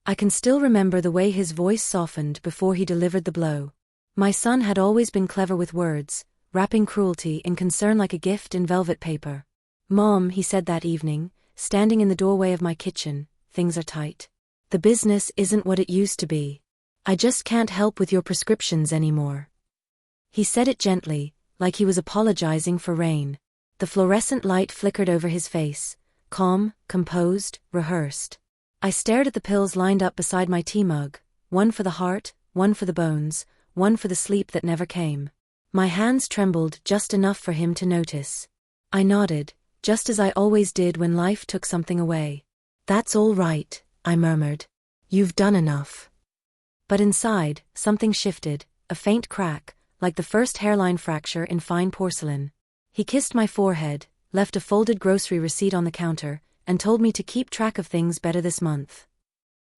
I can still remember the way his voice softened before he delivered the blow. My son had always been clever with words, wrapping cruelty in concern like a gift in velvet paper. "Mom," he said that evening, standing in the doorway of my kitchen, "things are tight. The business isn't what it used to be. I just can't help with your prescriptions anymore." He said it gently, like he was apologizing for rain. The fluorescent light flickered over his face, calm, composed, rehearsed. I stared at the pills lined up beside my tea mug, one for the heart, one for the bones, one for the sleep that never came. My hands trembled just enough for him to notice. I nodded, just as I always did when life took something away. "That's all right," I murmured. "You've done enough." But inside, something shifted, a faint crack, like the first hairline fracture in fine porcelain. He kissed my forehead, left a folded grocery receipt on the counter, and told me to keep track of things better this month.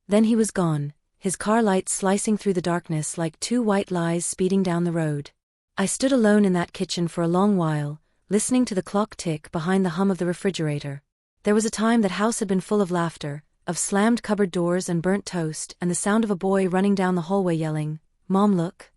Then he was gone, his car lights slicing through the darkness like two white lies speeding down the road. I stood alone in that kitchen for a long while, listening to the clock tick behind the hum of the refrigerator. There was a time that house had been full of laughter, of slammed cupboard doors and burnt toast and the sound of a boy running down the hallway yelling, "Mom, look."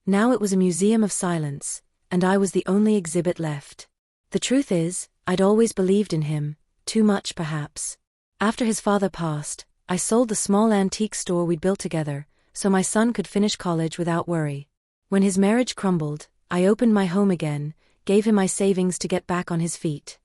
Now it was a museum of silence, and I was the only exhibit left. The truth is, I'd always believed in him, too much perhaps. After his father passed, I sold the small antique store we'd built together, so my son could finish college without worry. When his marriage crumbled, I opened my home again, gave him my savings to get back on his feet.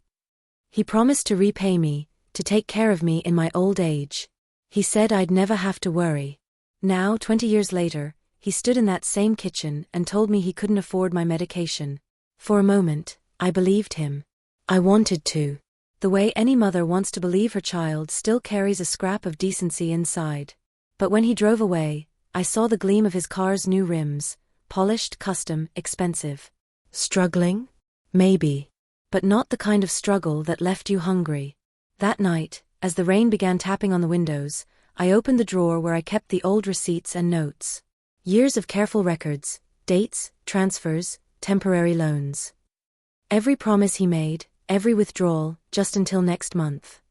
He promised to repay me, to take care of me in my old age. He said I'd never have to worry. Now, 20 years later, he stood in that same kitchen and told me he couldn't afford my medication. For a moment, I believed him. I wanted to. The way any mother wants to believe her child still carries a scrap of decency inside. But when he drove away, I saw the gleam of his car's new rims, polished, custom, expensive. Struggling? Maybe. But not the kind of struggle that left you hungry. That night, as the rain began tapping on the windows, I opened the drawer where I kept the old receipts and notes. Years of careful records, dates, transfers, temporary loans. Every promise he made, every withdrawal, just until next month.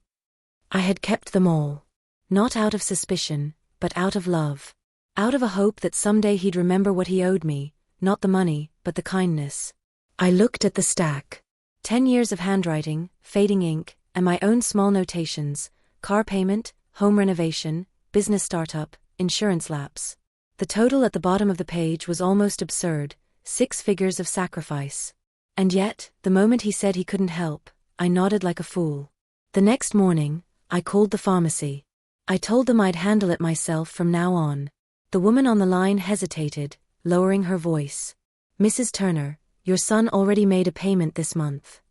I had kept them all. Not out of suspicion, but out of love. Out of a hope that someday he'd remember what he owed me, not the money, but the kindness. I looked at the stack. 10 years of handwriting, fading ink, and my own small notations, car payment, home renovation, business startup, insurance lapse. The total at the bottom of the page was almost absurd, 6 figures of sacrifice. And yet, the moment he said he couldn't help, I nodded like a fool. The next morning, I called the pharmacy. I told them I'd handle it myself from now on. The woman on the line hesitated, lowering her voice. "Mrs. Turner, your son already made a payment this month."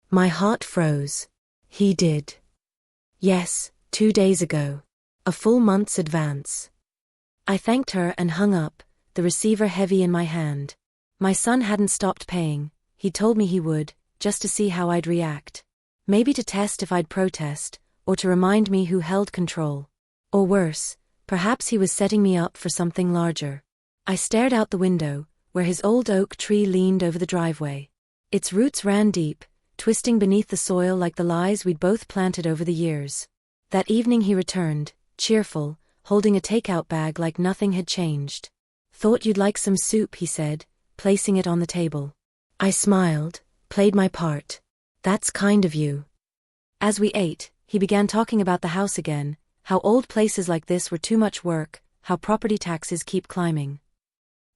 My heart froze. He did. Yes, 2 days ago. A full month's advance. I thanked her and hung up, the receiver heavy in my hand. My son hadn't stopped paying. He told me he would, just to see how I'd react. Maybe to test if I'd protest, or to remind me who held control. Or worse, perhaps he was setting me up for something larger. I stared out the window, where his old oak tree leaned over the driveway. Its roots ran deep, twisting beneath the soil like the lies we'd both planted over the years. That evening he returned, cheerful, holding a takeout bag like nothing had changed. "Thought you'd like some soup," he said, placing it on the table. I smiled, played my part. "That's kind of you." As we ate, he began talking about the house again, how old places like this were too much work, how property taxes keep climbing.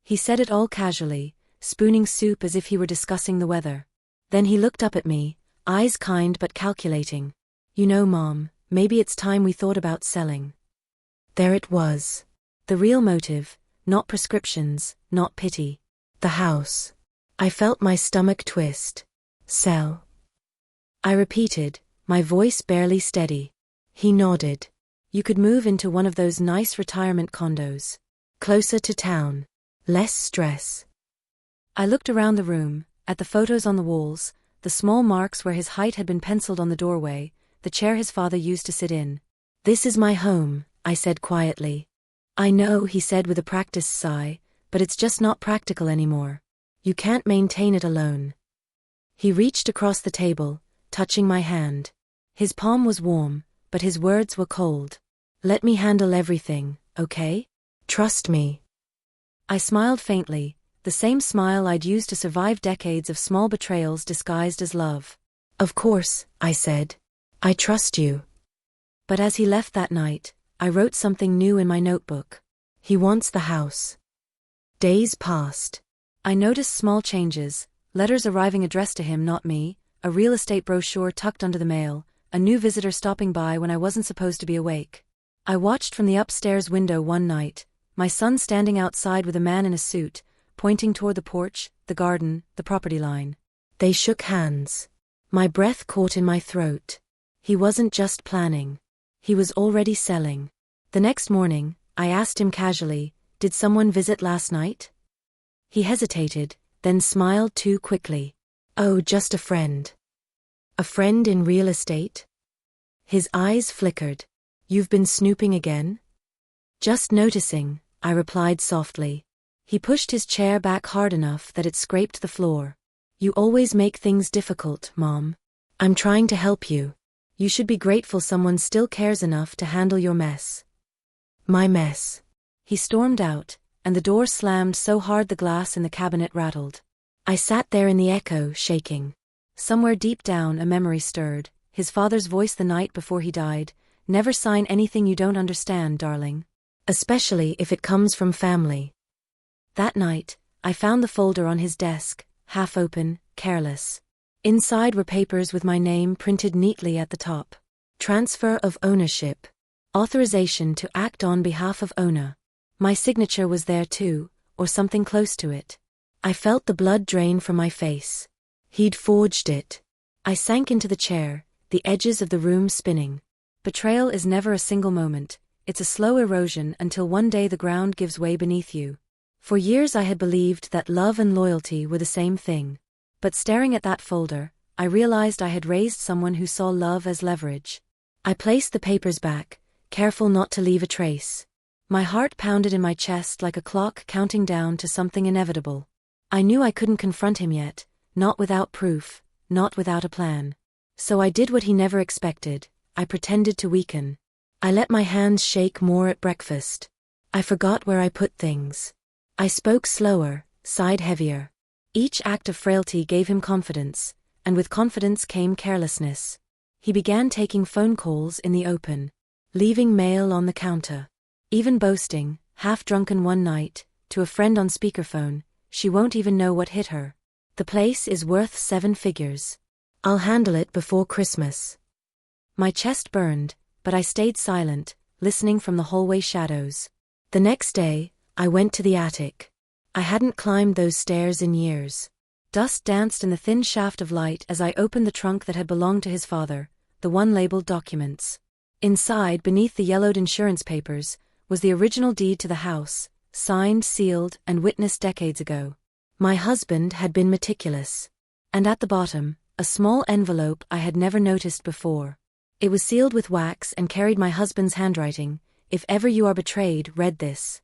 He said it all casually, spooning soup as if he were discussing the weather. Then he looked up at me, eyes kind but calculating. "You know, Mom, maybe it's time we thought about selling." There it was. The real motive, not prescriptions, not pity. The house. I felt my stomach twist. "Sell?" I repeated, my voice barely steady. He nodded. "You could move into one of those nice retirement condos. Closer to town. Less stress." I looked around the room, at the photos on the walls, the small marks where his height had been penciled on the doorway, the chair his father used to sit in. "This is my home," I said quietly. "I know," he said with a practiced sigh, "but it's just not practical anymore. You can't maintain it alone." He reached across the table, touching my hand. His palm was warm, but his words were cold. Let me handle everything, okay? Trust me. I smiled faintly, the same smile I'd used to survive decades of small betrayals disguised as love. Of course, I said. I trust you. But as he left that night, I wrote something new in my notebook. He wants the house. Days passed. I noticed small changes, letters arriving addressed to him, not me, a real estate brochure tucked under the mail, a new visitor stopping by when I wasn't supposed to be awake. I watched from the upstairs window one night, my son standing outside with a man in a suit, pointing toward the porch, the garden, the property line. They shook hands. My breath caught in my throat. He wasn't just planning. He was already selling. The next morning, I asked him casually, "Did someone visit last night?" He hesitated, then smiled too quickly. "Oh, just a friend." "A friend in real estate?" His eyes flickered. "You've been snooping again?" "Just noticing," I replied softly. He pushed his chair back hard enough that it scraped the floor. "You always make things difficult, Mom. I'm trying to help you. You should be grateful someone still cares enough to handle your mess." "My mess." He stormed out, and the door slammed so hard the glass in the cabinet rattled. I sat there in the echo, shaking. Somewhere deep down a memory stirred, his father's voice the night before he died, "Never sign anything you don't understand, darling. Especially if it comes from family." That night, I found the folder on his desk, half open, careless. Inside were papers with my name printed neatly at the top. Transfer of ownership. Authorization to act on behalf of owner. My signature was there too, or something close to it. I felt the blood drain from my face. He'd forged it. I sank into the chair, the edges of the room spinning. Betrayal is never a single moment, it's a slow erosion until one day the ground gives way beneath you. For years I had believed that love and loyalty were the same thing. But staring at that folder, I realized I had raised someone who saw love as leverage. I placed the papers back, careful not to leave a trace. My heart pounded in my chest like a clock counting down to something inevitable. I knew I couldn't confront him yet, not without proof, not without a plan. So I did what he never expected, I pretended to weaken. I let my hands shake more at breakfast. I forgot where I put things. I spoke slower, sighed heavier. Each act of frailty gave him confidence, and with confidence came carelessness. He began taking phone calls in the open, leaving mail on the counter. Even boasting, half drunken one night, to a friend on speakerphone, "She won't even know what hit her. The place is worth 7 figures. I'll handle it before Christmas." My chest burned, but I stayed silent, listening from the hallway shadows. The next day, I went to the attic. I hadn't climbed those stairs in years. Dust danced in the thin shaft of light as I opened the trunk that had belonged to his father, the one labeled documents. Inside, beneath the yellowed insurance papers, was the original deed to the house, signed, sealed, and witnessed decades ago. My husband had been meticulous. And at the bottom, a small envelope I had never noticed before. It was sealed with wax and carried my husband's handwriting. "If ever you are betrayed, read this."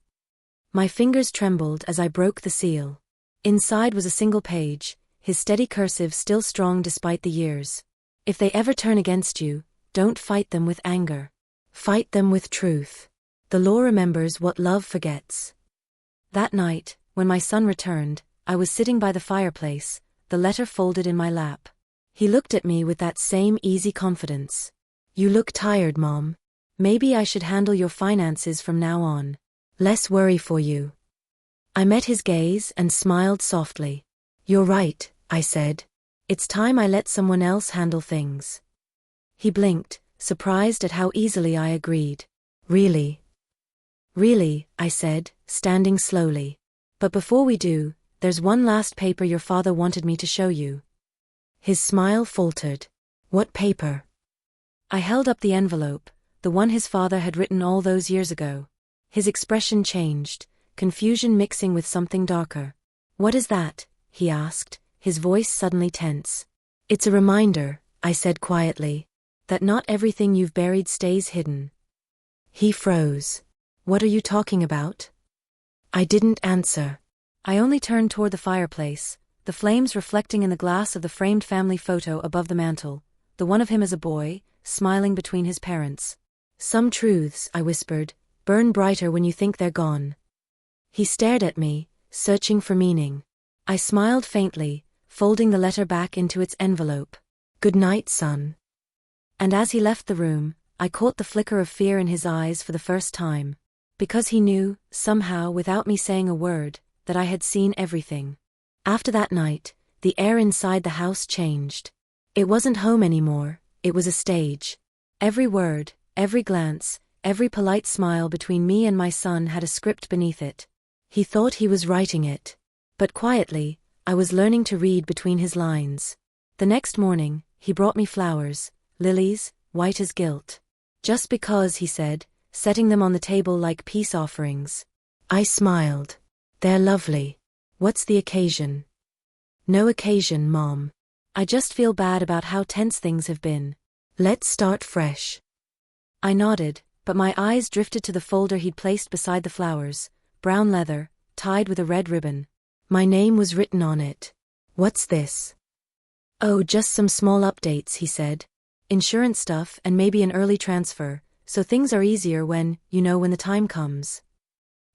My fingers trembled as I broke the seal. Inside was a single page, his steady cursive still strong despite the years. "If they ever turn against you, don't fight them with anger. Fight them with truth. The law remembers what love forgets." That night, when my son returned, I was sitting by the fireplace, the letter folded in my lap. He looked at me with that same easy confidence. "You look tired, Mom. Maybe I should handle your finances from now on. Less worry for you." I met his gaze and smiled softly. "You're right," I said. "It's time I let someone else handle things." He blinked, surprised at how easily I agreed. "Really?" "Really," I said, standing slowly. "But before we do, there's one last paper your father wanted me to show you." His smile faltered. "What paper?" I held up the envelope, the one his father had written all those years ago. His expression changed, confusion mixing with something darker. "What is that?" he asked, his voice suddenly tense. "It's a reminder," I said quietly, "that not everything you've buried stays hidden." He froze. "What are you talking about?" I didn't answer. I only turned toward the fireplace, the flames reflecting in the glass of the framed family photo above the mantel, the one of him as a boy, smiling between his parents. Some truths, I whispered, burn brighter when you think they're gone. He stared at me, searching for meaning. I smiled faintly, folding the letter back into its envelope. Good night, son. And as he left the room, I caught the flicker of fear in his eyes for the first time. Because he knew, somehow without me saying a word, that I had seen everything. After that night, the air inside the house changed. It wasn't home anymore, it was a stage. Every word, every glance, every polite smile between me and my son had a script beneath it. He thought he was writing it. But quietly, I was learning to read between his lines. The next morning, he brought me flowers, lilies, white as guilt. Just because, he said, setting them on the table like peace offerings. I smiled. They're lovely. What's the occasion? No occasion, Mom. I just feel bad about how tense things have been. Let's start fresh. I nodded, but my eyes drifted to the folder he'd placed beside the flowers, brown leather, tied with a red ribbon. My name was written on it. What's this? Oh, just some small updates, he said. Insurance stuff and maybe an early transfer, so things are easier when the time comes.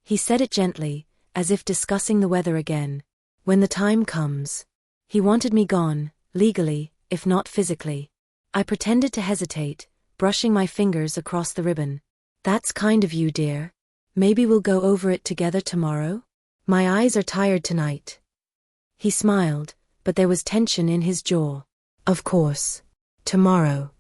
He said it gently, as if discussing the weather again. When the time comes. He wanted me gone, legally, if not physically. I pretended to hesitate, brushing my fingers across the ribbon. That's kind of you, dear. Maybe we'll go over it together tomorrow? My eyes are tired tonight. He smiled, but there was tension in his jaw. Of course. Tomorrow.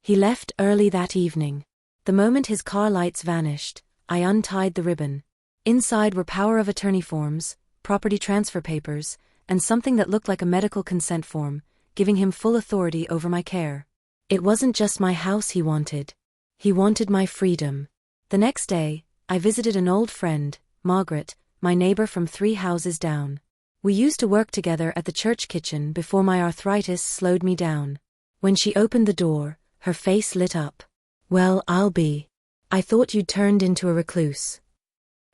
He left early that evening. The moment his car lights vanished, I untied the ribbon. Inside were power of attorney forms, property transfer papers, and something that looked like a medical consent form, giving him full authority over my care. It wasn't just my house he wanted. He wanted my freedom. The next day, I visited an old friend, Margaret, my neighbor from 3 houses down. We used to work together at the church kitchen before my arthritis slowed me down. When she opened the door, her face lit up. Well, I thought you'd turned into a recluse.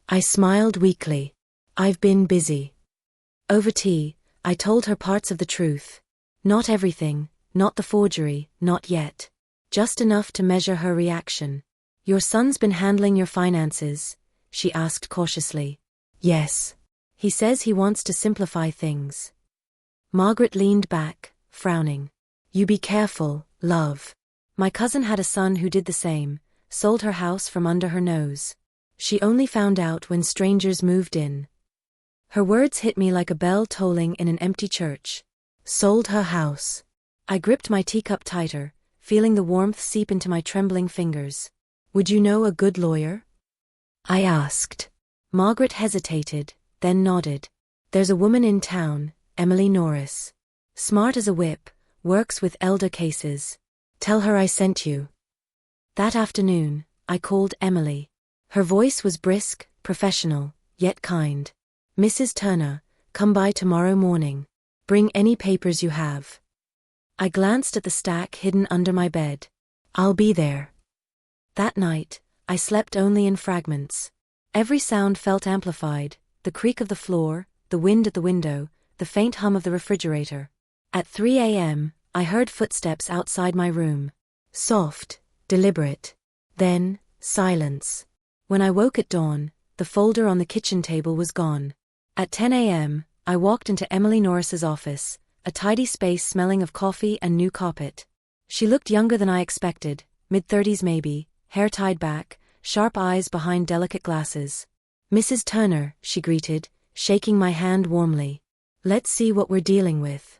I smiled weakly. I've been busy. Over tea, I told her parts of the truth. Not everything, not the forgery, not yet. Just enough to measure her reaction. Your son's been handling your finances, she asked cautiously. Yes. He says he wants to simplify things. Margaret leaned back, frowning. You be careful, love. My cousin had a son who did the same, sold her house from under her nose. She only found out when strangers moved in. Her words hit me like a bell tolling in an empty church. Sold her house. I gripped my teacup tighter, feeling the warmth seep into my trembling fingers. Would you know a good lawyer? I asked. Margaret hesitated, then nodded. There's a woman in town, Emily Norris. Smart as a whip, works with elder cases. Tell her I sent you. That afternoon, I called Emily. Her voice was brisk, professional, yet kind. Mrs. Turner, come by tomorrow morning. Bring any papers you have. I glanced at the stack hidden under my bed. I'll be there. That night, I slept only in fragments. Every sound felt amplified, the creak of the floor, the wind at the window, the faint hum of the refrigerator. At 3 a.m., I heard footsteps outside my room. Soft, deliberate. Then, silence. When I woke at dawn, the folder on the kitchen table was gone. At 10 a.m., I walked into Emily Norris's office, a tidy space smelling of coffee and new carpet. She looked younger than I expected, mid-30s maybe, hair tied back, sharp eyes behind delicate glasses. Mrs. Turner, she greeted, shaking my hand warmly. Let's see what we're dealing with.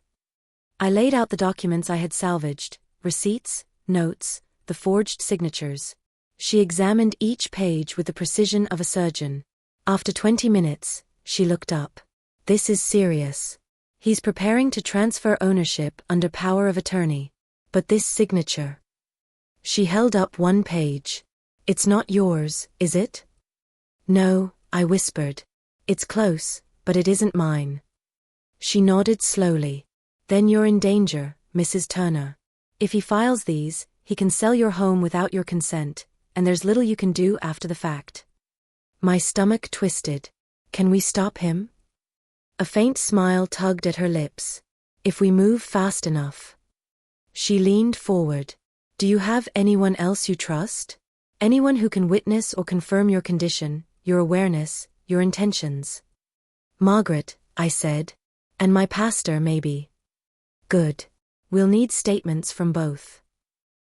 I laid out the documents I had salvaged, receipts, notes, the forged signatures. She examined each page with the precision of a surgeon. After 20 minutes, she looked up. This is serious. He's preparing to transfer ownership under power of attorney. But this signature. She held up one page. It's not yours, is it? No, I whispered. It's close, but it isn't mine. She nodded slowly. Then you're in danger, Mrs. Turner. If he files these, he can sell your home without your consent, and there's little you can do after the fact. My stomach twisted. Can we stop him? A faint smile tugged at her lips. If we move fast enough. She leaned forward. Do you have anyone else you trust? Anyone who can witness or confirm your condition, your awareness, your intentions? Margaret, I said. And my pastor, maybe. Good. We'll need statements from both.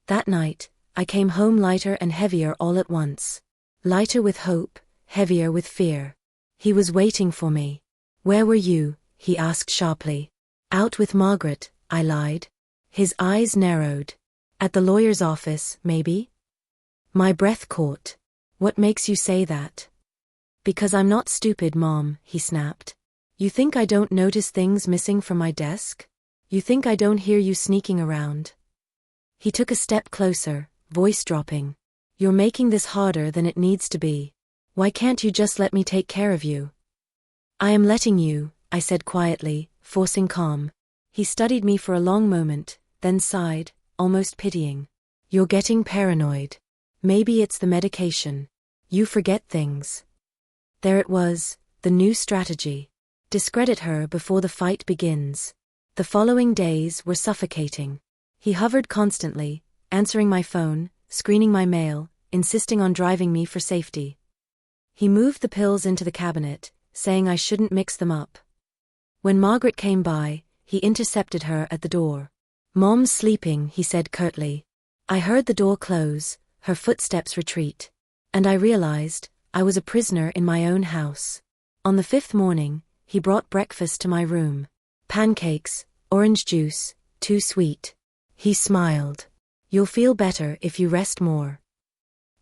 That night, I came home lighter and heavier all at once. Lighter with hope, heavier with fear. He was waiting for me. Where were you? He asked sharply. Out with Margaret, I lied. His eyes narrowed. At the lawyer's office, maybe? My breath caught. What makes you say that? Because I'm not stupid, Mom, he snapped. You think I don't notice things missing from my desk? You think I don't hear you sneaking around? He took a step closer, voice dropping. You're making this harder than it needs to be. Why can't you just let me take care of you? I am letting you, I said quietly, forcing calm. He studied me for a long moment, then sighed, almost pitying. You're getting paranoid. Maybe it's the medication. You forget things. There it was, the new strategy. Discredit her before the fight begins. The following days were suffocating. He hovered constantly, answering my phone, screening my mail, insisting on driving me for safety. He moved the pills into the cabinet, saying I shouldn't mix them up. When Margaret came by, he intercepted her at the door. Mom's sleeping, he said curtly. I heard the door close, her footsteps retreat. And I realized, I was a prisoner in my own house. On the 5th morning, he brought breakfast to my room. Pancakes, orange juice, too sweet. He smiled. You'll feel better if you rest more.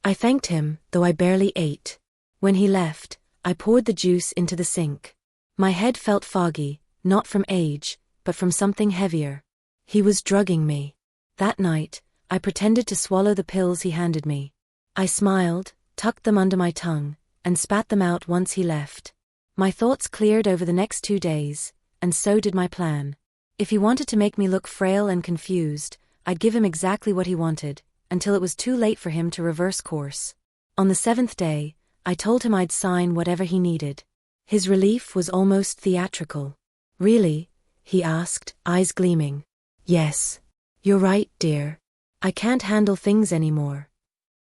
I thanked him, though I barely ate. When he left, I poured the juice into the sink. My head felt foggy, not from age, but from something heavier. He was drugging me. That night, I pretended to swallow the pills he handed me. I smiled, tucked them under my tongue, and spat them out once he left. My thoughts cleared over the next 2 days, and so did my plan. If he wanted to make me look frail and confused, I'd give him exactly what he wanted, until it was too late for him to reverse course. On the 7th day, I told him I'd sign whatever he needed. His relief was almost theatrical. Really? He asked, eyes gleaming. Yes. You're right, dear. I can't handle things anymore.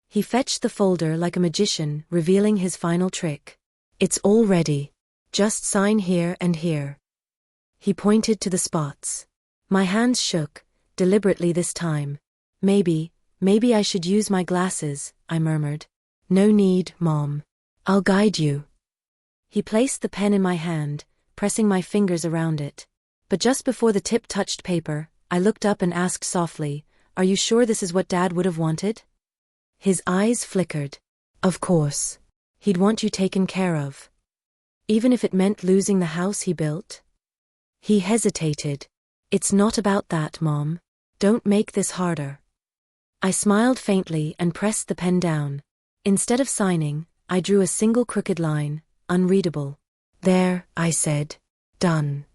He fetched the folder like a magician, revealing his final trick. It's all ready. Just sign here and here. He pointed to the spots. My hands shook, deliberately this time. Maybe I should use my glasses, I murmured. No need, Mom. I'll guide you. He placed the pen in my hand, pressing my fingers around it. But just before the tip touched paper, I looked up and asked softly, Are you sure this is what Dad would have wanted? His eyes flickered. Of course. He'd want you taken care of. Even if it meant losing the house he built? He hesitated. It's not about that, Mom. Don't make this harder. I smiled faintly and pressed the pen down. Instead of signing, I drew a single crooked line, unreadable. There, I said. Done.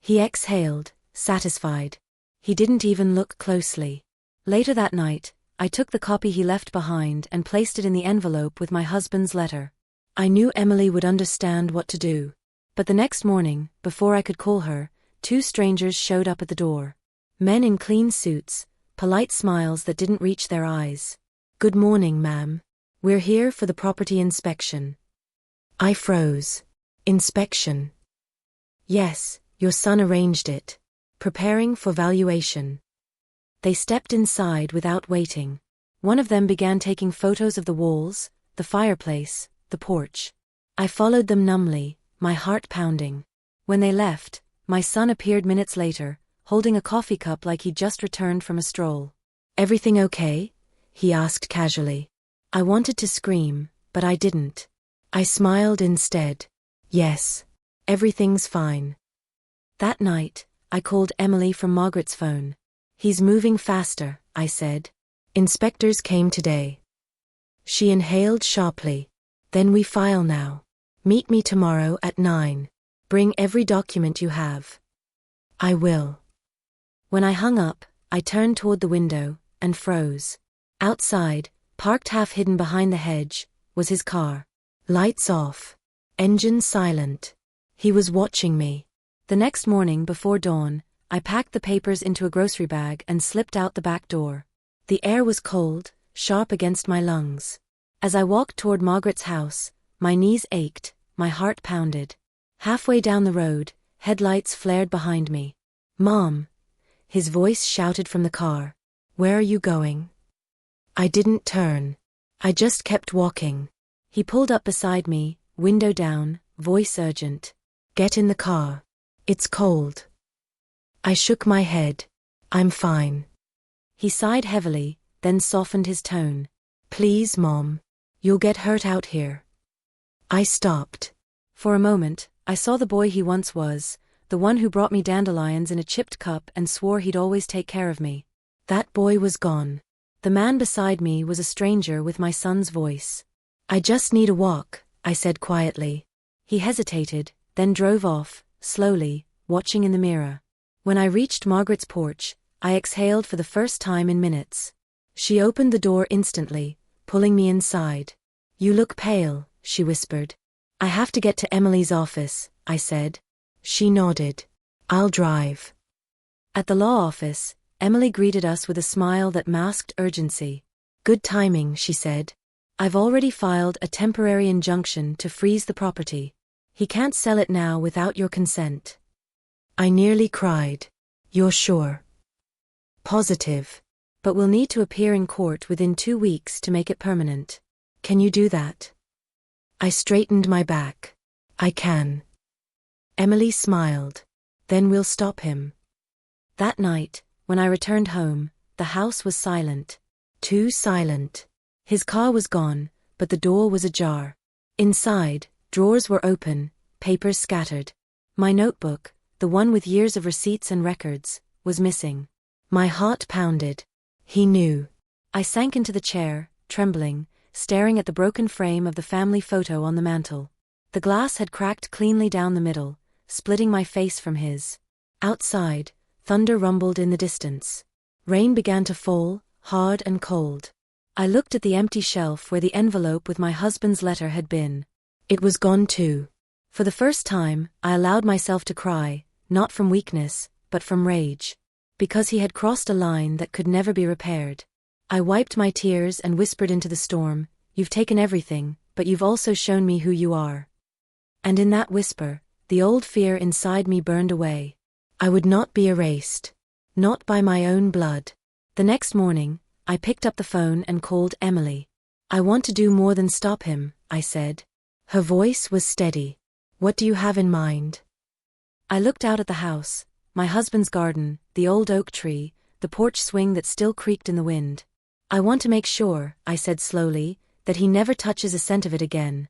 He exhaled, satisfied. He didn't even look closely. Later that night, I took the copy he left behind and placed it in the envelope with my husband's letter. I knew Emily would understand what to do. But the next morning, before I could call her, 2 strangers showed up at the door. Men in clean suits, polite smiles that didn't reach their eyes. Good morning, ma'am. We're here for the property inspection. I froze. Inspection? Yes, your son arranged it. Preparing for valuation. They stepped inside without waiting. One of them began taking photos of the walls, the fireplace, the porch. I followed them numbly, my heart pounding. When they left, my son appeared minutes later, holding a coffee cup like he'd just returned from a stroll. Everything okay? He asked casually. I wanted to scream, but I didn't. I smiled instead. Yes. Everything's fine. That night, I called Emily from Margaret's phone. He's moving faster, I said. Inspectors came today. She inhaled sharply. Then we file now. Meet me tomorrow at 9. Bring every document you have. I will. When I hung up, I turned toward the window, and froze. Outside, parked half hidden behind the hedge, was his car. Lights off. Engine silent. He was watching me. The next morning before dawn, I packed the papers into a grocery bag and slipped out the back door. The air was cold, sharp against my lungs. As I walked toward Margaret's house, my knees ached, my heart pounded. Halfway down the road, headlights flared behind me. "Mom!" His voice shouted from the car. "Where are you going?" I didn't turn. I just kept walking. He pulled up beside me, window down, voice urgent. "Get in the car. It's cold." I shook my head. "I'm fine." He sighed heavily, then softened his tone. "Please, Mom. You'll get hurt out here." I stopped. For a moment, I saw the boy he once was, the one who brought me dandelions in a chipped cup and swore he'd always take care of me. That boy was gone. The man beside me was a stranger with my son's voice. "I just need a walk," I said quietly. He hesitated, then drove off, slowly, watching in the mirror. When I reached Margaret's porch, I exhaled for the first time in minutes. She opened the door instantly, pulling me inside. "You look pale," she whispered. "I have to get to Emily's office," I said. She nodded. "I'll drive." At the law office, Emily greeted us with a smile that masked urgency. "Good timing," she said. "I've already filed a temporary injunction to freeze the property. He can't sell it now without your consent." I nearly cried. "You're sure?" "Positive. But we'll need to appear in court within 2 weeks to make it permanent. Can you do that?" I straightened my back. "I can." Emily smiled. "Then we'll stop him." That night, when I returned home, the house was silent. Too silent. His car was gone, but the door was ajar. Inside, drawers were open, papers scattered. My notebook, the one with years of receipts and records, was missing. My heart pounded. He knew. I sank into the chair, trembling, staring at the broken frame of the family photo on the mantel. The glass had cracked cleanly down the middle, splitting my face from his. Outside, thunder rumbled in the distance. Rain began to fall, hard and cold. I looked at the empty shelf where the envelope with my husband's letter had been. It was gone too. For the first time, I allowed myself to cry, not from weakness, but from rage. Because he had crossed a line that could never be repaired. I wiped my tears and whispered into the storm, "You've taken everything, but you've also shown me who you are." And in that whisper, the old fear inside me burned away. I would not be erased. Not by my own blood. The next morning, I picked up the phone and called Emily. "I want to do more than stop him," I said. Her voice was steady. "What do you have in mind?" I looked out at the house, my husband's garden, the old oak tree, the porch swing that still creaked in the wind. "I want to make sure," I said slowly, "that he never touches a cent of it again."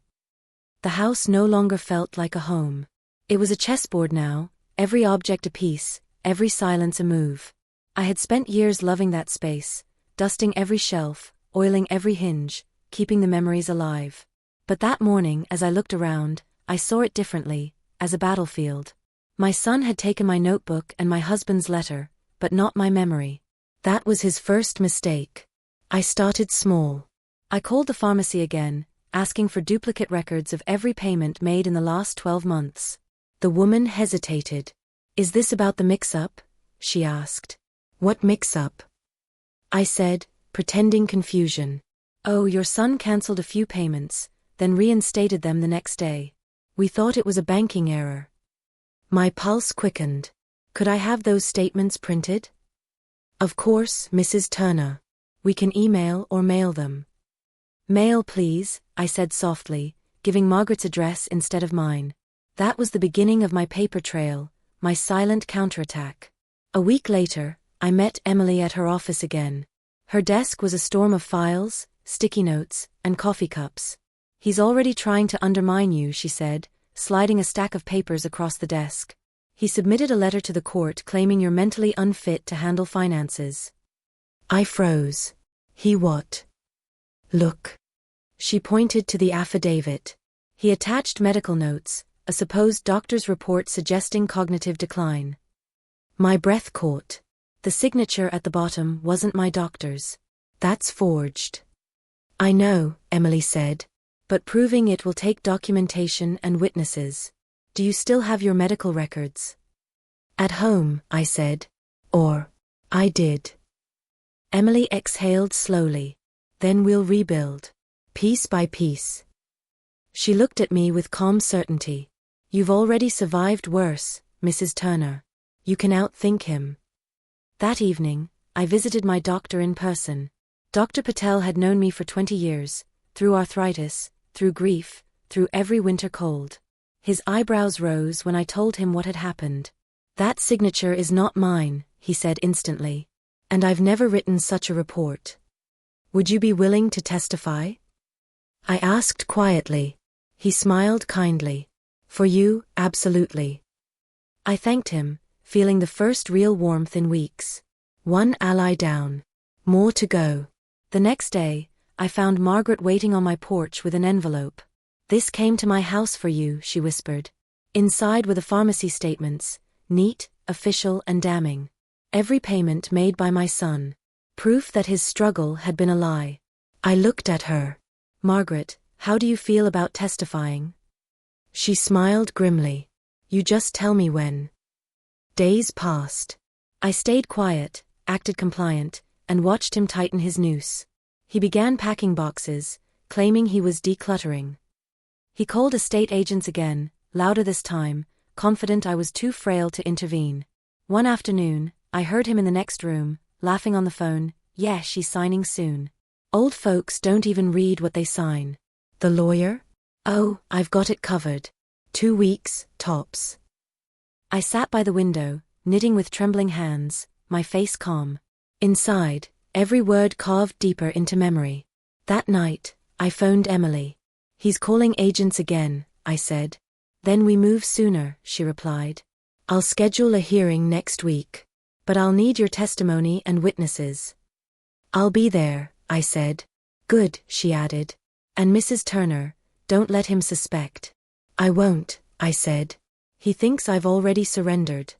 The house no longer felt like a home. It was a chessboard now, every object a piece, every silence a move. I had spent years loving that space, dusting every shelf, oiling every hinge, keeping the memories alive. But that morning, as I looked around, I saw it differently, as a battlefield. My son had taken my notebook and my husband's letter, but not my memory. That was his first mistake. I started small. I called the pharmacy again, asking for duplicate records of every payment made in the last 12 months. The woman hesitated. "Is this about the mix-up?" she asked. "What mix-up?" I said, pretending confusion. "Oh, your son cancelled a few payments, then reinstated them the next day. We thought it was a banking error." My pulse quickened. "Could I have those statements printed?" "Of course, Mrs. Turner. We can email or mail them." "Mail, please," I said softly, giving Margaret's address instead of mine. That was the beginning of my paper trail, my silent counterattack. A week later, I met Emily at her office again. Her desk was a storm of files, sticky notes, and coffee cups. "He's already trying to undermine you," she said, sliding a stack of papers across the desk. "He submitted a letter to the court claiming you're mentally unfit to handle finances." I froze. "He what?" "Look." She pointed to the affidavit. He attached medical notes, a supposed doctor's report suggesting cognitive decline. My breath caught. The signature at the bottom wasn't my doctor's. "That's forged." "I know," Emily said. "But proving it will take documentation and witnesses. Do you still have your medical records?" "At home," I said. "Or, I did." Emily exhaled slowly. Then we'll rebuild. Piece by piece. She looked at me with calm certainty. You've already survived worse, Mrs. Turner. You can outthink him. That evening, I visited my doctor in person. Dr. Patel had known me for 20 years, through arthritis, through grief, through every winter cold. His eyebrows rose when I told him what had happened. That signature is not mine, he said instantly. And I've never written such a report. Would you be willing to testify? I asked quietly. He smiled kindly. For you, absolutely. I thanked him, feeling the first real warmth in weeks. One ally down. More to go. The next day, I found Margaret waiting on my porch with an envelope. This came to my house for you, she whispered. Inside were the pharmacy statements, neat, official and damning. Every payment made by my son. Proof that his struggle had been a lie. I looked at her. Margaret, how do you feel about testifying? She smiled grimly. You just tell me when. Days passed. I stayed quiet, acted compliant, and watched him tighten his noose. He began packing boxes, claiming he was decluttering. He called estate agents again, louder this time, confident I was too frail to intervene. One afternoon, I heard him in the next room, laughing on the phone. Yeah, she's signing soon. Old folks don't even read what they sign. The lawyer? Oh, I've got it covered. 2 weeks, tops. I sat by the window, knitting with trembling hands, my face calm. Inside, every word carved deeper into memory. That night, I phoned Emily. He's calling agents again, I said. Then we move sooner, she replied. I'll schedule a hearing next week. But I'll need your testimony and witnesses. I'll be there, I said. Good, she added. And Mrs. Turner, don't let him suspect. I won't, I said. He thinks I've already surrendered.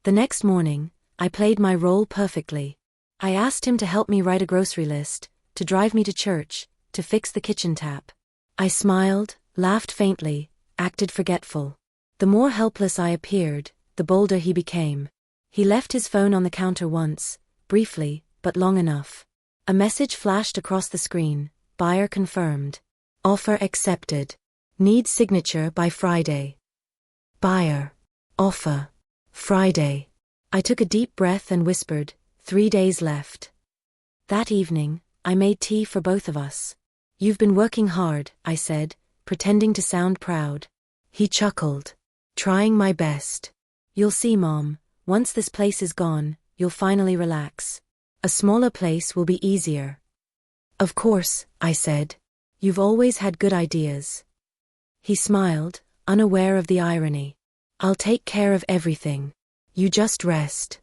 The next morning, I played my role perfectly. I asked him to help me write a grocery list, to drive me to church, to fix the kitchen tap. I smiled, laughed faintly, acted forgetful. The more helpless I appeared, the bolder he became. He left his phone on the counter once, briefly, but long enough. A message flashed across the screen. Buyer confirmed. Offer accepted. Need signature by Friday. Buyer. Offer. Friday. I took a deep breath and whispered, 3 days left. That evening, I made tea for both of us. You've been working hard, I said, pretending to sound proud. He chuckled. Trying my best. You'll see, Mom, once this place is gone, you'll finally relax. A smaller place will be easier. Of course, I said. You've always had good ideas. He smiled, unaware of the irony. I'll take care of everything. You just rest.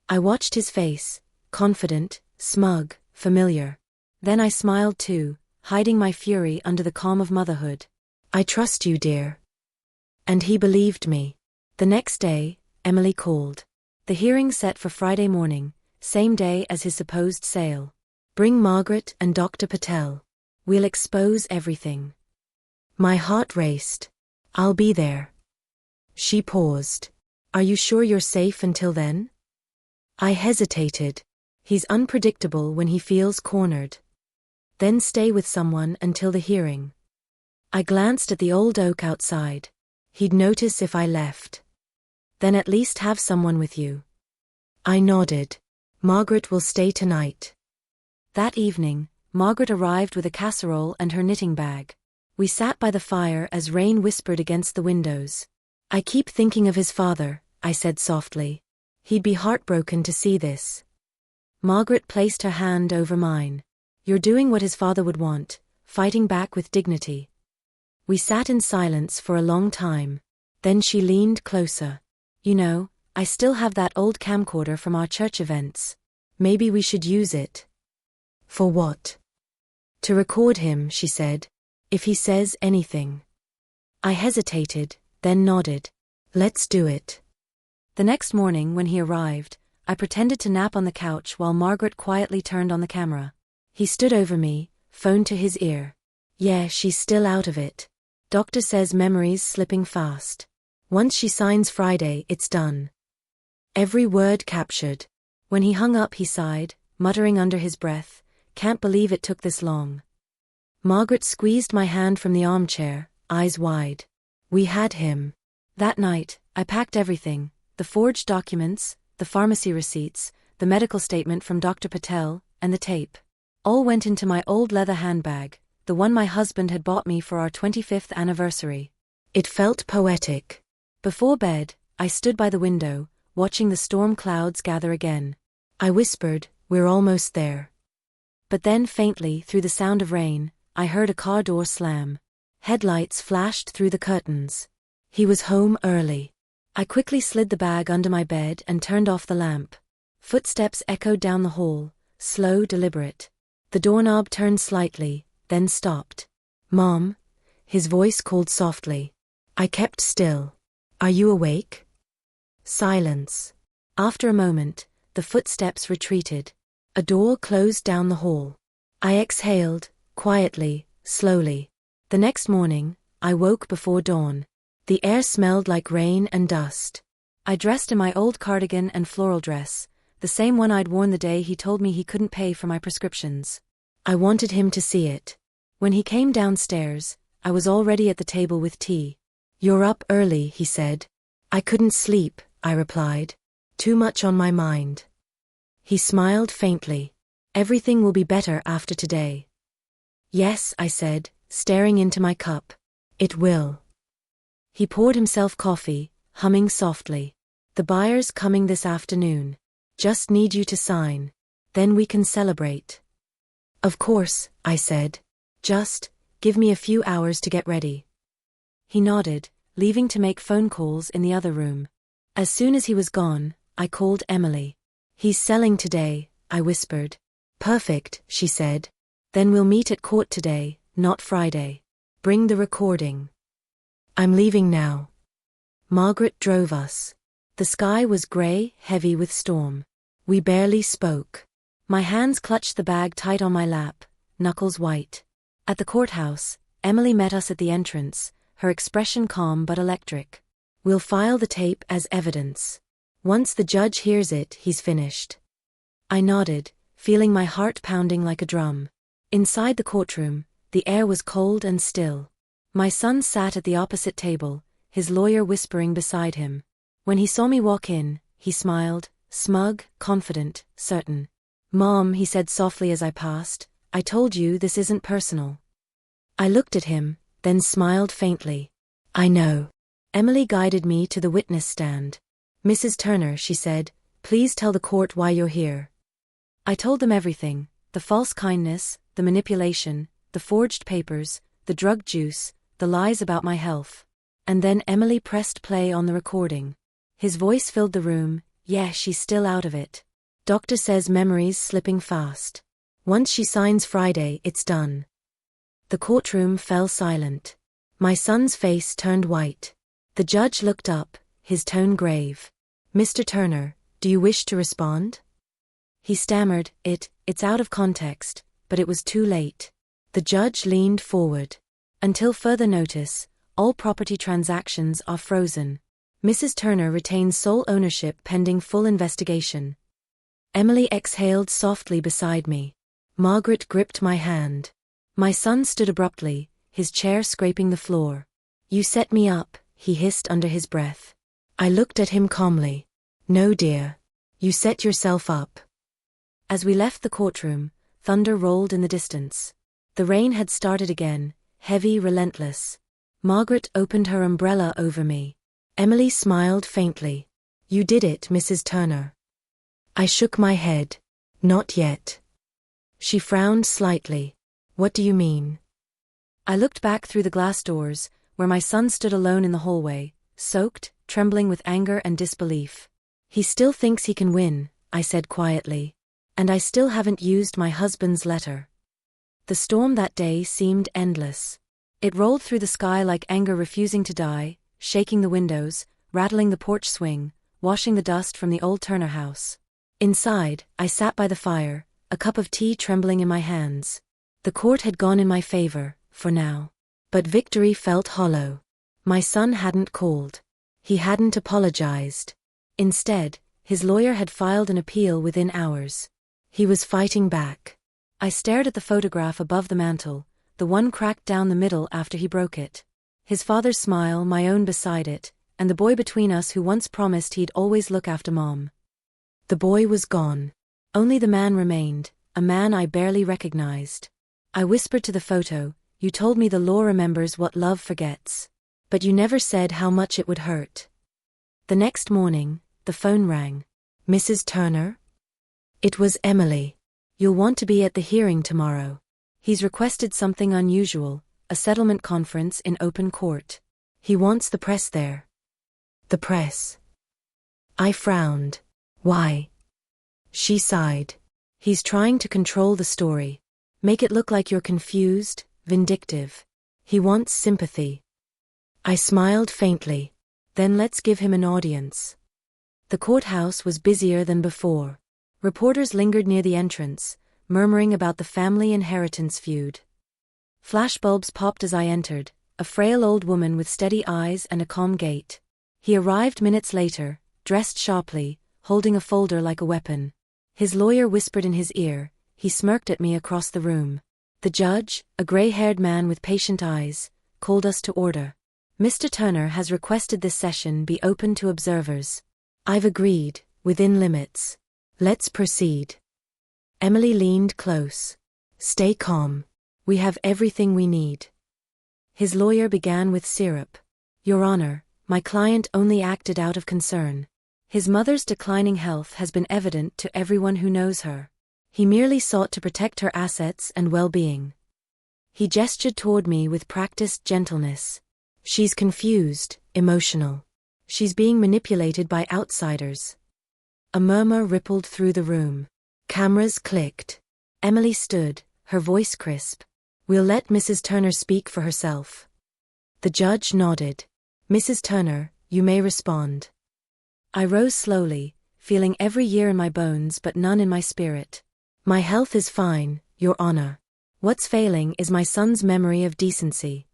I watched his face, confident, smug, familiar. Then I smiled too, hiding my fury under the calm of motherhood. I trust you, dear. And he believed me. The next day, Emily called. The hearing set for Friday morning, same day as his supposed sale. Bring Margaret and Dr. Patel. We'll expose everything. My heart raced. I'll be there. She paused. Are you sure you're safe until then? I hesitated. He's unpredictable when he feels cornered. Then stay with someone until the hearing. I glanced at the old oak outside. He'd notice if I left. Then at least have someone with you. I nodded. Margaret will stay tonight. That evening, Margaret arrived with a casserole and her knitting bag. We sat by the fire as rain whispered against the windows. I keep thinking of his father, I said softly. He'd be heartbroken to see this. Margaret placed her hand over mine. You're doing what his father would want, fighting back with dignity. We sat in silence for a long time. Then she leaned closer. You know, I still have that old camcorder from our church events. Maybe we should use it. For what? To record him, she said. If he says anything. I hesitated, then nodded. Let's do it. The next morning when he arrived, I pretended to nap on the couch while Margaret quietly turned on the camera. He stood over me, phone to his ear. Yeah, she's still out of it. Doctor says memory's slipping fast. Once she signs Friday, it's done. Every word captured. When he hung up, he sighed, muttering under his breath, "Can't believe it took this long." Margaret squeezed my hand from the armchair, eyes wide. We had him. That night, I packed everything: the forged documents, the pharmacy receipts, the medical statement from Dr. Patel, and the tape. All went into my old leather handbag, the one my husband had bought me for our 25th anniversary. It felt poetic. Before bed, I stood by the window, watching the storm clouds gather again. I whispered, "We're almost there." But then faintly, through the sound of rain, I heard a car door slam. Headlights flashed through the curtains. He was home early. I quickly slid the bag under my bed and turned off the lamp. Footsteps echoed down the hall, slow, deliberate. The doorknob turned slightly, then stopped. "Mom," his voice called softly. I kept still. "Are you awake?" Silence. After a moment, the footsteps retreated. A door closed down the hall. I exhaled, quietly, slowly. The next morning, I woke before dawn. The air smelled like rain and dust. I dressed in my old cardigan and floral dress, the same one I'd worn the day he told me he couldn't pay for my prescriptions. I wanted him to see it. When he came downstairs, I was already at the table with tea. "You're up early," he said. "I couldn't sleep," I replied. "Too much on my mind." He smiled faintly. "Everything will be better after today." "Yes," I said, staring into my cup. "It will." He poured himself coffee, humming softly. "The buyer's coming this afternoon. Just need you to sign. Then we can celebrate." "Of course," I said. "Just give me a few hours to get ready." He nodded, leaving to make phone calls in the other room. As soon as he was gone, I called Emily. "He's selling today," I whispered. "Perfect," she said. "Then we'll meet at court today, not Friday. Bring the recording." "I'm leaving now." Margaret drove us. The sky was gray, heavy with storm. We barely spoke. My hands clutched the bag tight on my lap, knuckles white. At the courthouse, Emily met us at the entrance, her expression calm but electric. "We'll file the tape as evidence. Once the judge hears it, he's finished." I nodded, feeling my heart pounding like a drum. Inside the courtroom, the air was cold and still. My son sat at the opposite table, his lawyer whispering beside him. When he saw me walk in, he smiled, smug, confident, certain. "Mom," he said softly as I passed, "I told you this isn't personal." I looked at him, then smiled faintly. "I know." Emily guided me to the witness stand. "Mrs. Turner," she said, "please tell the court why you're here." I told them everything: the false kindness, the manipulation, the forged papers, the drug juice, the lies about my health. And then Emily pressed play on the recording. His voice filled the room. "Yeah, she's still out of it. Doctor says memory's slipping fast. Once she signs Friday, it's done." The courtroom fell silent. My son's face turned white. The judge looked up, his tone grave. "Mr. Turner, do you wish to respond?" He stammered, It's out of context," but it was too late. The judge leaned forward. "Until further notice, all property transactions are frozen. Mrs. Turner retains sole ownership pending full investigation." Emily exhaled softly beside me. Margaret gripped my hand. My son stood abruptly, his chair scraping the floor. "You set me up," he hissed under his breath. I looked at him calmly. "No, dear. You set yourself up." As we left the courtroom, thunder rolled in the distance. The rain had started again, heavy, relentless. Margaret opened her umbrella over me. Emily smiled faintly. "You did it, Mrs. Turner." I shook my head. "Not yet." She frowned slightly. "What do you mean?" I looked back through the glass doors, where my son stood alone in the hallway, soaked, trembling with anger and disbelief. "He still thinks he can win," I said quietly. "And I still haven't used my husband's letter." The storm that day seemed endless. It rolled through the sky like anger refusing to die, shaking the windows, rattling the porch swing, washing the dust from the old Turner house. Inside, I sat by the fire, a cup of tea trembling in my hands. The court had gone in my favor, for now. But victory felt hollow. My son hadn't called. He hadn't apologized. Instead, his lawyer had filed an appeal within hours. He was fighting back. I stared at the photograph above the mantel, the one cracked down the middle after he broke it. His father's smile, my own beside it, and the boy between us who once promised he'd always look after Mom. The boy was gone. Only the man remained, a man I barely recognized. I whispered to the photo, "You told me the law remembers what love forgets. But you never said how much it would hurt." The next morning, the phone rang. "Mrs. Turner?" It was Emily. "You'll want to be at the hearing tomorrow. He's requested something unusual, a settlement conference in open court. He wants the press there." The press. I frowned. "Why?" She sighed. "He's trying to control the story. Make it look like you're confused, vindictive. He wants sympathy." I smiled faintly. "Then let's give him an audience." The courthouse was busier than before. Reporters lingered near the entrance, murmuring about the family inheritance feud. Flashbulbs popped as I entered, a frail old woman with steady eyes and a calm gait. He arrived minutes later, dressed sharply, holding a folder like a weapon. His lawyer whispered in his ear. He smirked at me across the room. The judge, a gray-haired man with patient eyes, called us to order. "Mr. Turner has requested this session be open to observers." I've agreed, within limits. "Let's proceed." Emily leaned close. "Stay calm. We have everything we need." His lawyer began with syrup. "Your Honor, my client only acted out of concern. His mother's declining health has been evident to everyone who knows her. He merely sought to protect her assets and well-being." He gestured toward me with practiced gentleness. "She's confused, emotional. She's being manipulated by outsiders." A murmur rippled through the room. Cameras clicked. Emily stood, her voice crisp. "We'll let Mrs. Turner speak for herself." The judge nodded. "Mrs. Turner, you may respond." I rose slowly, feeling every year in my bones but none in my spirit. "My health is fine, Your Honor. What's failing is my son's memory of decency."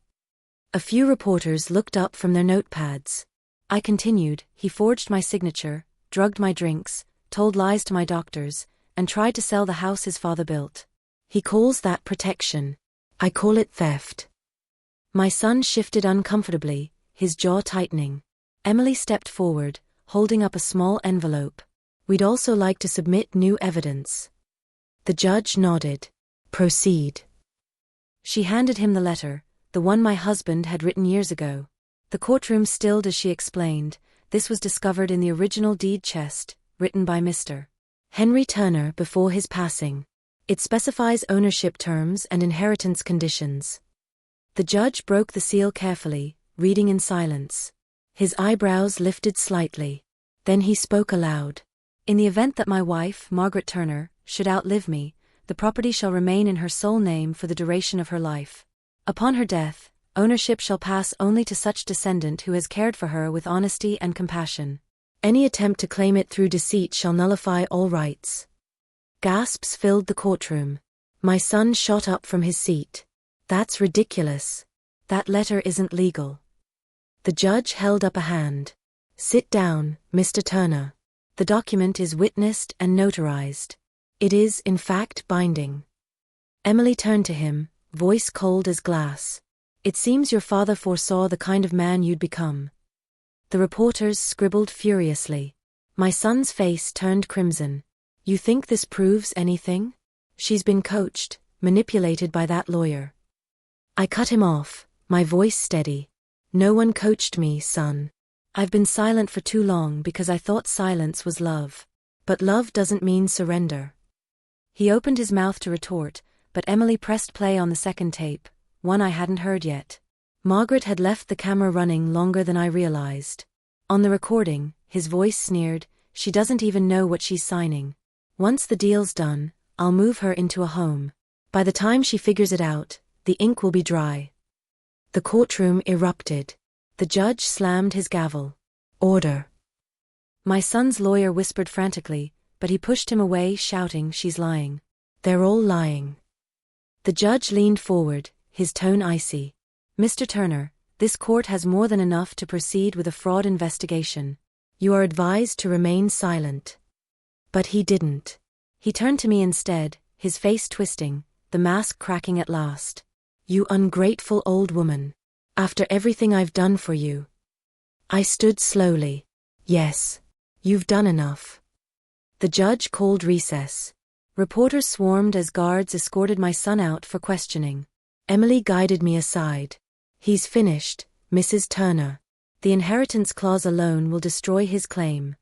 A few reporters looked up from their notepads. I continued. "He forged my signature, drugged my drinks, told lies to my doctors, and tried to sell the house his father built. He calls that protection. I call it theft." My son shifted uncomfortably, his jaw tightening. Emily stepped forward, holding up a small envelope. "We'd also like to submit new evidence." The judge nodded. "Proceed." She handed him the letter, the one my husband had written years ago. The courtroom stilled as she explained. This was discovered in the original deed chest, written by Mr. Henry Turner before his passing. It specifies ownership terms and inheritance conditions. The judge broke the seal carefully, reading in silence. His eyebrows lifted slightly. Then he spoke aloud. "In the event that my wife, Margaret Turner, should outlive me, the property shall remain in her sole name for the duration of her life. Upon her death, ownership shall pass only to such descendant who has cared for her with honesty and compassion. Any attempt to claim it through deceit shall nullify all rights." Gasps filled the courtroom. My son shot up from his seat. "That's ridiculous. That letter isn't legal." The judge held up a hand. "Sit down, Mr. Turner. The document is witnessed and notarized. It is, in fact, binding." Emily turned to him, voice cold as glass. "It seems your father foresaw the kind of man you'd become." The reporters scribbled furiously. My son's face turned crimson. "You think this proves anything? She's been coached, manipulated by that lawyer." I cut him off, my voice steady. "No one coached me, son. I've been silent for too long because I thought silence was love. But love doesn't mean surrender." He opened his mouth to retort, but Emily pressed play on the second tape, one I hadn't heard yet. Margaret had left the camera running longer than I realized. On the recording, his voice sneered, "She doesn't even know what she's signing. Once the deal's done, I'll move her into a home. By the time she figures it out, the ink will be dry." The courtroom erupted. The judge slammed his gavel. "Order." My son's lawyer whispered frantically, but he pushed him away, shouting, "She's lying. They're all lying." The judge leaned forward, his tone icy. "Mr. Turner, this court has more than enough to proceed with a fraud investigation. You are advised to remain silent." But he didn't. He turned to me instead, his face twisting, the mask cracking at last. You ungrateful old woman. After everything I've done for you. I stood slowly. Yes. You've done enough. The judge called recess. Reporters swarmed as guards escorted my son out for questioning. Emily guided me aside. He's finished, Mrs. Turner. The inheritance clause alone will destroy his claim.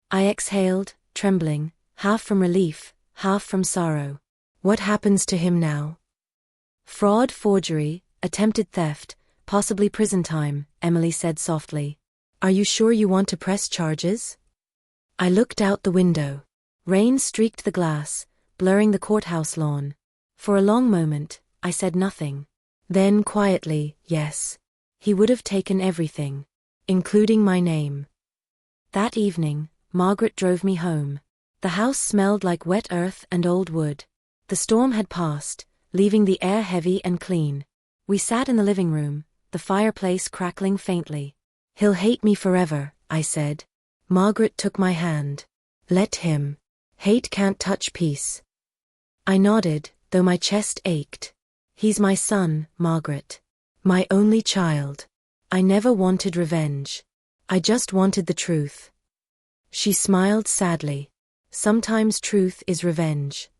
I exhaled, trembling, half from relief, half from sorrow. What happens to him now? Fraud, forgery, attempted theft, possibly prison time, Emily said softly. Are you sure you want to press charges? I looked out the window. Rain streaked the glass, blurring the courthouse lawn. For a long moment, I said nothing. Then quietly, yes. He would have taken everything, including my name. That evening, Margaret drove me home. The house smelled like wet earth and old wood. The storm had passed, leaving the air heavy and clean. We sat in the living room, the fireplace crackling faintly. He'll hate me forever, I said. Margaret took my hand. Let him. Hate can't touch peace. I nodded, though my chest ached. He's my son, Margaret. My only child. I never wanted revenge. I just wanted the truth. She smiled sadly. Sometimes truth is revenge.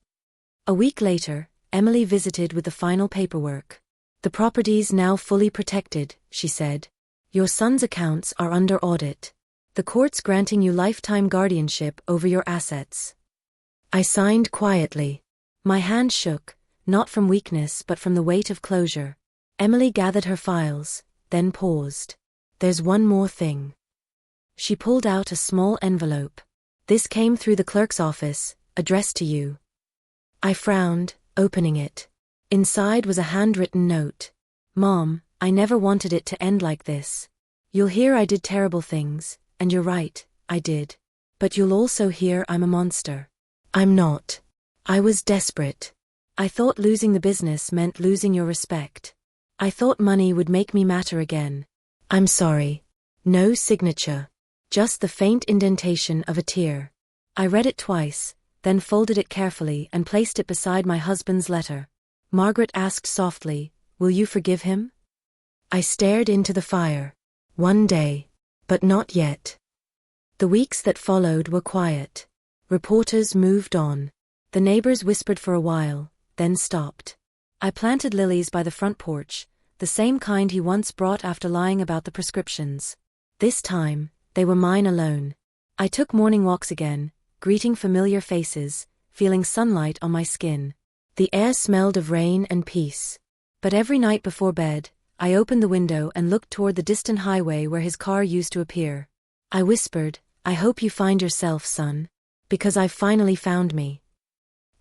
A week later, Emily visited with the final paperwork. The property's now fully protected, she said. Your son's accounts are under audit. The court's granting you lifetime guardianship over your assets. I signed quietly. My hand shook, not from weakness but from the weight of closure. Emily gathered her files, then paused. There's one more thing. She pulled out a small envelope. This came through the clerk's office, addressed to you. I frowned, opening it. Inside was a handwritten note. Mom, I never wanted it to end like this. You'll hear I did terrible things, and you're right, I did. But you'll also hear I'm a monster. I'm not. I was desperate. I thought losing the business meant losing your respect. I thought money would make me matter again. I'm sorry. No signature. Just the faint indentation of a tear. I read it twice, then folded it carefully and placed it beside my husband's letter. Margaret asked softly, will you forgive him? I stared into the fire. One day. But not yet. The weeks that followed were quiet. Reporters moved on. The neighbors whispered for a while, then stopped. I planted lilies by the front porch, the same kind he once brought after lying about the prescriptions. This time, they were mine alone. I took morning walks again, greeting familiar faces, feeling sunlight on my skin. The air smelled of rain and peace. But every night before bed, I opened the window and looked toward the distant highway where his car used to appear. I whispered, I hope you find yourself, son. Because I've finally found me.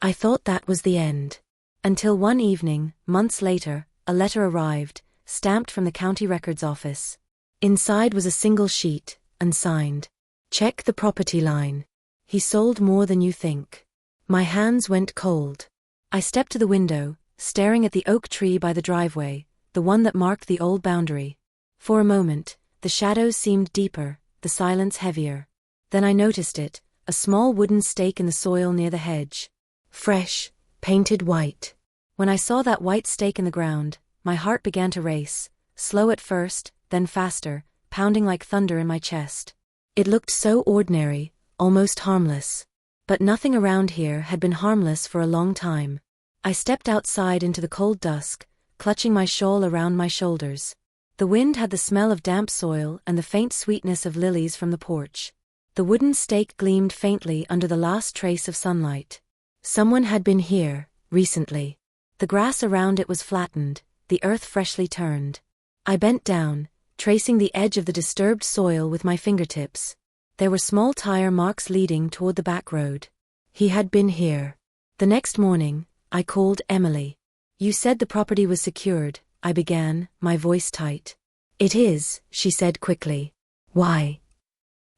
I thought that was the end. Until one evening, months later, a letter arrived, stamped from the county records office. Inside was a single sheet, unsigned. Check the property line. He sold more than you think. My hands went cold. I stepped to the window, staring at the oak tree by the driveway, the one that marked the old boundary. For a moment, the shadows seemed deeper, the silence heavier. Then I noticed it, a small wooden stake in the soil near the hedge. Fresh, painted white. When I saw that white stake in the ground, my heart began to race, slow at first, then faster, pounding like thunder in my chest. It looked so ordinary, almost harmless. But nothing around here had been harmless for a long time. I stepped outside into the cold dusk, clutching my shawl around my shoulders. The wind had the smell of damp soil and the faint sweetness of lilies from the porch. The wooden stake gleamed faintly under the last trace of sunlight. Someone had been here, recently. The grass around it was flattened, the earth freshly turned. I bent down, tracing the edge of the disturbed soil with my fingertips. There were small tire marks leading toward the back road. He had been here. The next morning, I called Emily. You said the property was secured, I began, my voice tight. It is, she said quickly. Why?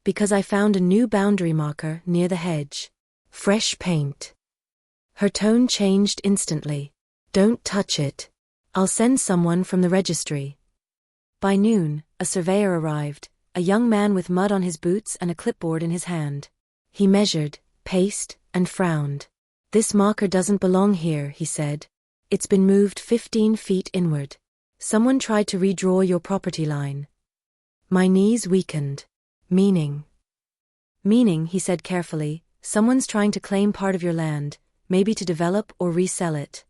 Because I found a new boundary marker near the hedge. Fresh paint. Her tone changed instantly. Don't touch it. I'll send someone from the registry. By noon, a surveyor arrived, a young man with mud on his boots and a clipboard in his hand. He measured, paced, and frowned. "This marker doesn't belong here," he said. "It's been moved 15 feet inward. Someone tried to redraw your property line." My knees weakened. "Meaning?" "Meaning," he said carefully, "someone's trying to claim part of your land, maybe to develop or resell it."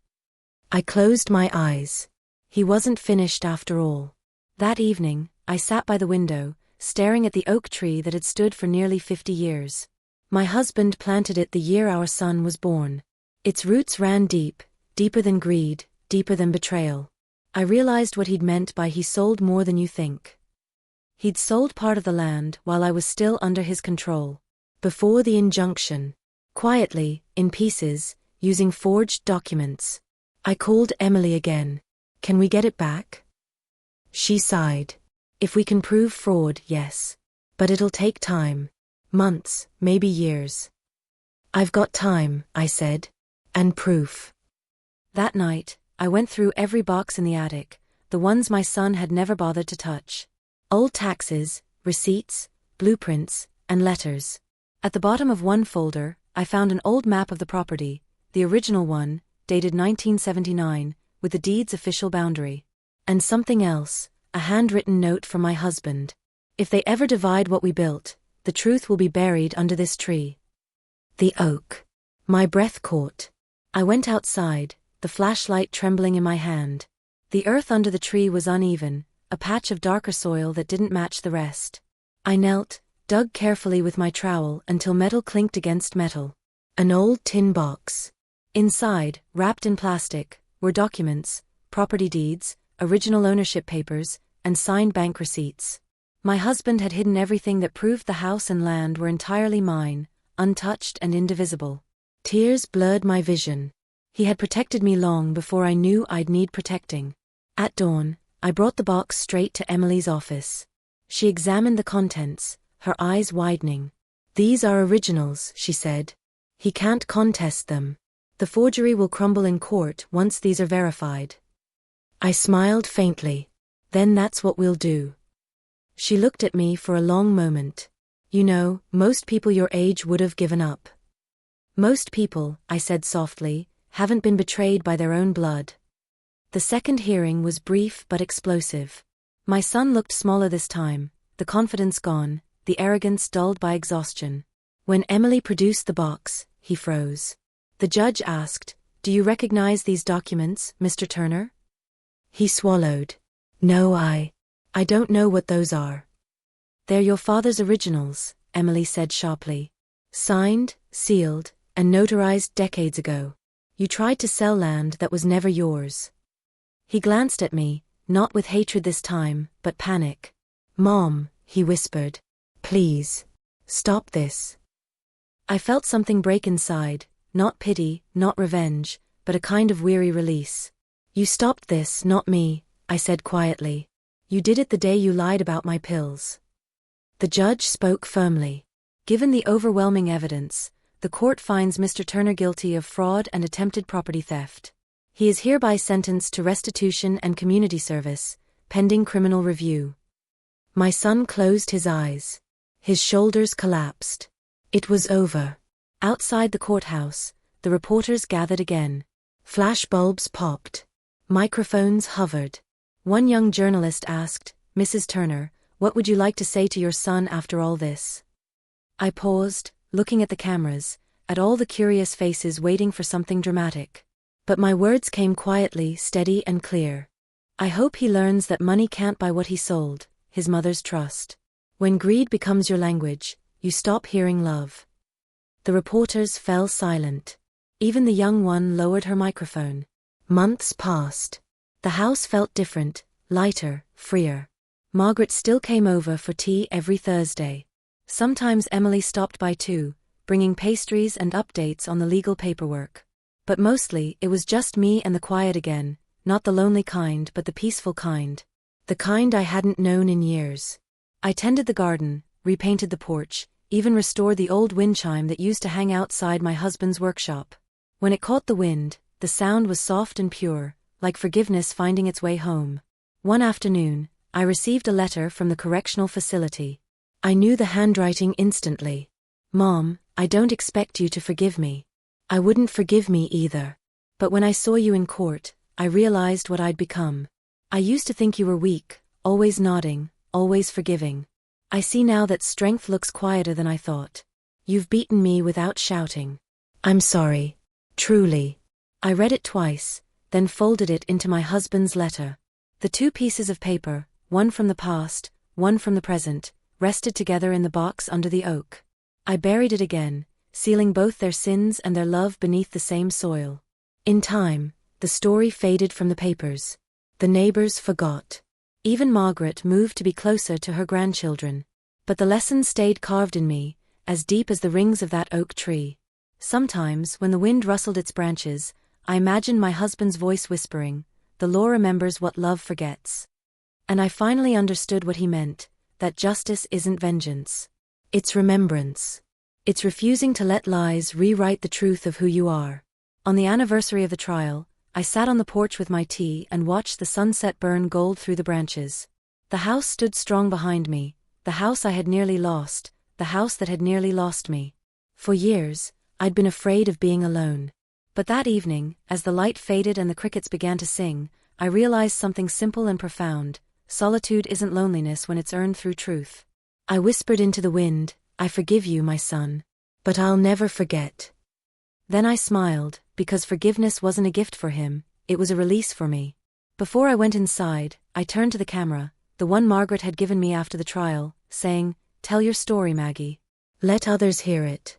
I closed my eyes. He wasn't finished after all. That evening, I sat by the window, staring at the oak tree that had stood for nearly 50 years. My husband planted it the year our son was born. Its roots ran deep, deeper than greed, deeper than betrayal. I realized what he'd meant by "he sold more than you think." He'd sold part of the land while I was still under his control. Before the injunction. Quietly, in pieces, using forged documents. I called Emily again. "Can we get it back?" She sighed. "If we can prove fraud, yes. But it'll take time. Months, maybe years." "I've got time," I said. "And proof." That night, I went through every box in the attic, the ones my son had never bothered to touch. Old taxes, receipts, blueprints, and letters. At the bottom of one folder, I found an old map of the property, the original one, dated 1979, with the deed's official boundary. And something else, a handwritten note from my husband. "If they ever divide what we built, the truth will be buried under this tree." The oak. My breath caught. I went outside, the flashlight trembling in my hand. The earth under the tree was uneven, a patch of darker soil that didn't match the rest. I knelt, dug carefully with my trowel until metal clinked against metal. An old tin box. Inside, wrapped in plastic, were documents, property deeds, original ownership papers, and signed bank receipts. My husband had hidden everything that proved the house and land were entirely mine, untouched and indivisible. Tears blurred my vision. He had protected me long before I knew I'd need protecting. At dawn, I brought the box straight to Emily's office. She examined the contents, her eyes widening. "These are originals," she said. "He can't contest them. The forgery will crumble in court once these are verified." I smiled faintly. "Then that's what we'll do." She looked at me for a long moment. "You know, most people your age would have given up." "Most people," I said softly, "haven't been betrayed by their own blood." The second hearing was brief but explosive. My son looked smaller this time, the confidence gone, the arrogance dulled by exhaustion. When Emily produced the box, he froze. The judge asked, "Do you recognize these documents, Mr. Turner?" He swallowed. "No, I don't know what those are." "They're your father's originals," Emily said sharply. "Signed, sealed, and notarized decades ago. You tried to sell land that was never yours." He glanced at me, not with hatred this time, but panic. "Mom," he whispered. "Please. Stop this." I felt something break inside, not pity, not revenge, but a kind of weary release. "You stopped this, not me," I said quietly. "You did it the day you lied about my pills." The judge spoke firmly. "Given the overwhelming evidence, the court finds Mr. Turner guilty of fraud and attempted property theft. He is hereby sentenced to restitution and community service, pending criminal review." My son closed his eyes. His shoulders collapsed. It was over. Outside the courthouse, the reporters gathered again. Flash bulbs popped. Microphones hovered. One young journalist asked, "Mrs. Turner, what would you like to say to your son after all this?" I paused, looking at the cameras, at all the curious faces waiting for something dramatic. But my words came quietly, steady and clear. "I hope he learns that money can't buy what he sold, his mother's trust. When greed becomes your language, you stop hearing love." The reporters fell silent. Even the young one lowered her microphone. Months passed. The house felt different, lighter, freer. Margaret still came over for tea every Thursday. Sometimes Emily stopped by too, bringing pastries and updates on the legal paperwork. But mostly, it was just me and the quiet again, not the lonely kind but the peaceful kind. The kind I hadn't known in years. I tended the garden, repainted the porch, even restored the old wind chime that used to hang outside my husband's workshop. When it caught the wind, the sound was soft and pure, like forgiveness finding its way home. One afternoon, I received a letter from the correctional facility. I knew the handwriting instantly. "Mom, I don't expect you to forgive me. I wouldn't forgive me either. But when I saw you in court, I realized what I'd become. I used to think you were weak, always nodding, always forgiving. I see now that strength looks quieter than I thought. You've beaten me without shouting. I'm sorry. Truly. I read it twice, then folded it into my husband's letter. The two pieces of paper, one from the past, one from the present, rested together in the box under the oak. I buried it again, sealing both their sins and their love beneath the same soil. In time, the story faded from the papers. The neighbors forgot. Even Margaret moved to be closer to her grandchildren. But the lesson stayed carved in me, as deep as the rings of that oak tree. Sometimes, when the wind rustled its branches, I imagined my husband's voice whispering, "The law remembers what love forgets." And I finally understood what he meant, that justice isn't vengeance. It's remembrance. It's refusing to let lies rewrite the truth of who you are. On the anniversary of the trial, I sat on the porch with my tea and watched the sunset burn gold through the branches. The house stood strong behind me, the house I had nearly lost, the house that had nearly lost me. For years, I'd been afraid of being alone. But that evening, as the light faded and the crickets began to sing, I realized something simple and profound: solitude isn't loneliness when it's earned through truth. I whispered into the wind, "I forgive you, my son. But I'll never forget." Then I smiled, because forgiveness wasn't a gift for him, it was a release for me. Before I went inside, I turned to the camera, the one Margaret had given me after the trial, saying, "Tell your story, Maggie. Let others hear it."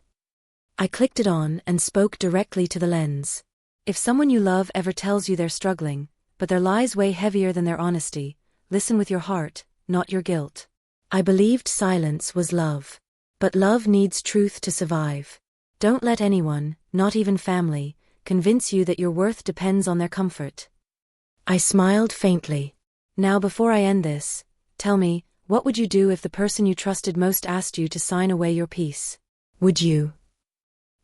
I clicked it on and spoke directly to the lens. If someone you love ever tells you they're struggling, but their lies weigh heavier than their honesty, listen with your heart, not your guilt. I believed silence was love. But love needs truth to survive. Don't let anyone, not even family, convince you that your worth depends on their comfort. I smiled faintly. Now, before I end this, tell me, what would you do if the person you trusted most asked you to sign away your peace? Would you?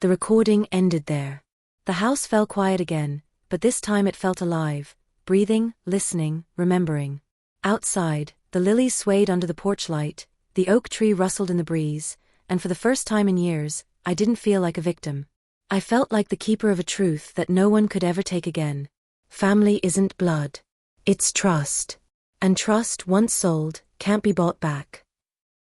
The recording ended there. The house fell quiet again, but this time it felt alive, breathing, listening, remembering. Outside, the lilies swayed under the porch light, the oak tree rustled in the breeze, and for the first time in years, I didn't feel like a victim. I felt like the keeper of a truth that no one could ever take again. Family isn't blood. It's trust. And trust, once sold, can't be bought back.